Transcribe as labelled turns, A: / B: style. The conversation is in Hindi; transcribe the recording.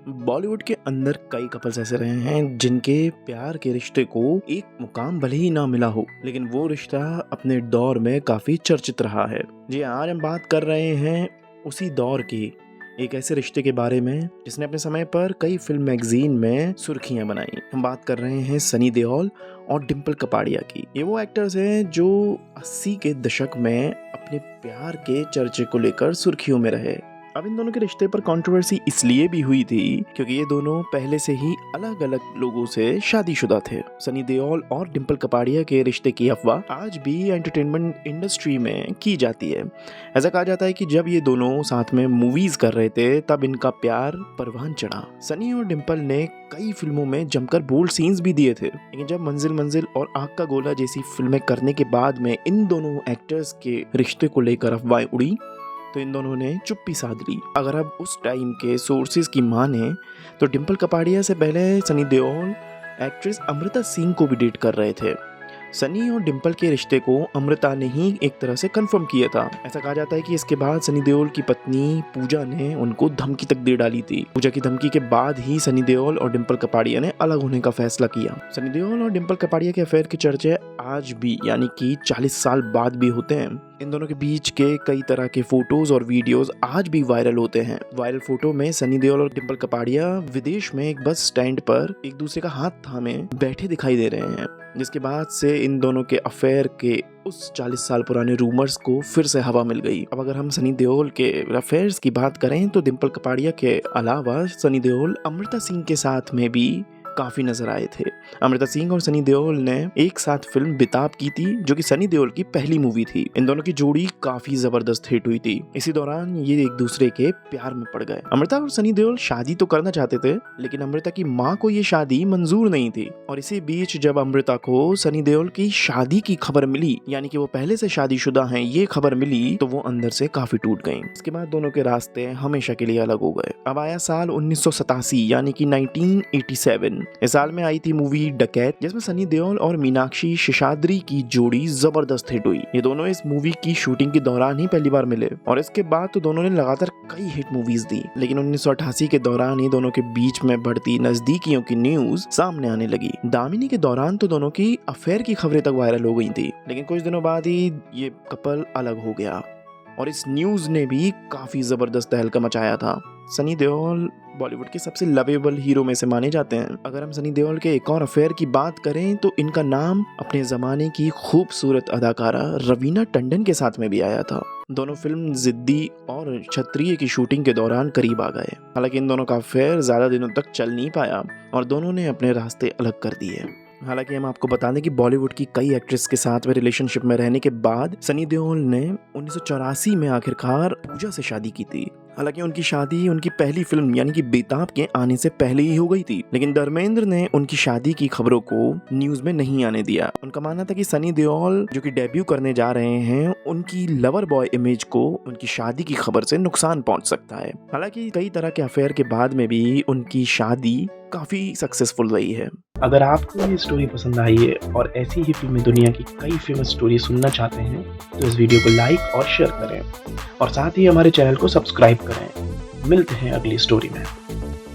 A: बॉलीवुड के अंदर कई कपल्स ऐसे रहे हैं जिनके प्यार के रिश्ते को एक मुकाम भले ही ना मिला हो, लेकिन वो रिश्ता अपने दौर में काफी चर्चित रहा है। जी आज हम बात कर रहे हैं उसी दौर की एक ऐसे रिश्ते के बारे में जिसने अपने समय पर कई फिल्म मैगजीन में सुर्खियां बनाई। हम बात कर रहे हैं सनी देओल और डिम्पल कपाड़िया की। ये वो एक्टर्स हैं जो 80 के दशक में अपने प्यार के चर्चे को लेकर सुर्खियों में रहे। अब इन दोनों के रिश्ते पर कंट्रोवर्सी इसलिए भी हुई थी क्योंकि ये दोनों पहले से ही अलग अलग लोगों से शादीशुदा थे। सनी देओल और डिम्पल कपाड़िया के रिश्ते की अफवाह आज भी एंटरटेनमेंट इंडस्ट्री में की जाती है। ऐसा कहा जाता है कि जब ये दोनों साथ में मूवीज कर रहे थे तब इनका प्यार परवान चढ़ा। सनी और डिम्पल ने कई फिल्मों में जमकर बोल्ड सीन्स भी दिए थे, लेकिन जब मंजिल मंजिल और आग का गोला जैसी फिल्में करने के बाद में इन दोनों एक्टर्स के रिश्ते को लेकर अफवाहें उड़ी तो इन दोनों ने चुप्पी साध ली। अगर अब उस टाइम के सोर्सेज की माने तो डिम्पल कपाड़िया से पहले सनी देओल एक्ट्रेस अमृता सिंह को भी डेट कर रहे थे। सनी और डिम्पल के रिश्ते को अमृता ने ही एक तरह से कंफर्म किया था। ऐसा कहा जाता है कि इसके बाद सनी देओल की पत्नी पूजा ने उनको धमकी तक दे डाली थी। पूजा की धमकी के बाद ही सनी देओल और डिम्पल कपाड़िया ने अलग होने का फैसला किया। सनी देओल और डिम्पल कपाड़िया के अफेयर के चर्चे आज भी यानी कि 40 साल बाद भी होते हैं। इन दोनों के बीच के कई तरह के फोटोज और वीडियोस आज भी वायरल होते हैं। वायरल फोटो में सनी देओल और डिम्पल कपाड़िया विदेश में एक बस स्टैंड पर एक दूसरे का हाथ थामे बैठे दिखाई दे रहे हैं, जिसके बाद से इन दोनों के अफेयर के उस 40 साल पुराने रूमर्स को फिर से हवा मिल गई। अब अगर हम सनी देओल के अफेयर्स की बात करें तो डिम्पल कपाड़िया के अलावा सनी देओल अमृता सिंह के साथ में भी काफी नजर आए थे। अमृता सिंह और सनी देओल ने एक साथ फिल्म बेताब की थी, जो कि सनी देओल की पहली मूवी थी। इन दोनों की जोड़ी काफी जबरदस्त हिट हुई थी। इसी दौरान ये एक दूसरे के प्यार में पड़ गए। अमृता और सनी देओल शादी तो करना चाहते थे, लेकिन अमृता की माँ को ये शादी मंजूर नहीं थी। और इसी बीच जब अमृता को सनी देओल की शादी की खबर मिली, यानी कि वो पहले से शादीशुदा हैं, ये खबर मिली तो वो अंदर से काफी टूट गई। इसके बाद दोनों के रास्ते हमेशा के लिए अलग हो गए। अब आया साल 1987 यानी कि 1987। इस साल में आई थी मूवी डकैत, जिसमें सनी देओल और मीनाक्षी शेषाद्री की जोड़ी जबरदस्त हिट हुई। ये दोनों इस मूवी की शूटिंग के दौरान ही पहली बार मिले और इसके बाद तो दोनों ने लगातार कई हिट मूवीज दी। लेकिन 1988 के दौरान ही दोनों के बीच में बढ़ती नजदीकियों की न्यूज सामने आने लगी। दामिनी के दौरान तो दोनों की अफेयर की खबरें तक वायरल हो गई थी, लेकिन कुछ दिनों बाद ही ये कपल अलग हो गया और इस न्यूज ने भी काफी जबरदस्त तहलका मचाया था। सनी देओल बॉलीवुड के सबसे लवेबल हीरो में से माने जाते हैं। अगर हम सनी देओल के एक और अफेयर की बात करें तो इनका नाम अपने जमाने की खूबसूरत अदाकारा रवीना टंडन के साथ में भी आया था। दोनों फिल्म जिद्दी और क्षत्रिय की शूटिंग के दौरान करीब आ गए। हालांकि इन दोनों का अफेयर ज्यादा दिनों तक चल नहीं पाया और दोनों ने अपने रास्ते अलग कर दिए। हालांकि हम आपको बता दें कि बॉलीवुड की कई एक्ट्रेस के साथ में रिलेशनशिप में रहने के बाद सनी देओल ने 1984 में आखिरकार पूजा से शादी की थी। हालांकि उनकी शादी उनकी पहली फिल्म यानी कि बेताब के आने से पहले ही हो गई थी, लेकिन धर्मेंद्र ने उनकी शादी की खबरों को न्यूज में नहीं आने दिया। उनका मानना था कि सनी देओल जो कि डेब्यू करने जा रहे हैं, उनकी लवर बॉय इमेज को उनकी शादी की खबर से नुकसान पहुंच सकता है। हालांकि कई तरह के अफेयर के बाद में भी उनकी शादी काफी सक्सेसफुल रही है। अगर आपको ये स्टोरी पसंद आई है और ऐसी ही फिल्मी दुनिया की कई फेमस स्टोरी सुनना चाहते हैं तो इस वीडियो को लाइक और शेयर करें और साथ ही हमारे चैनल को सब्सक्राइब करें। मिलते हैं अगली स्टोरी में।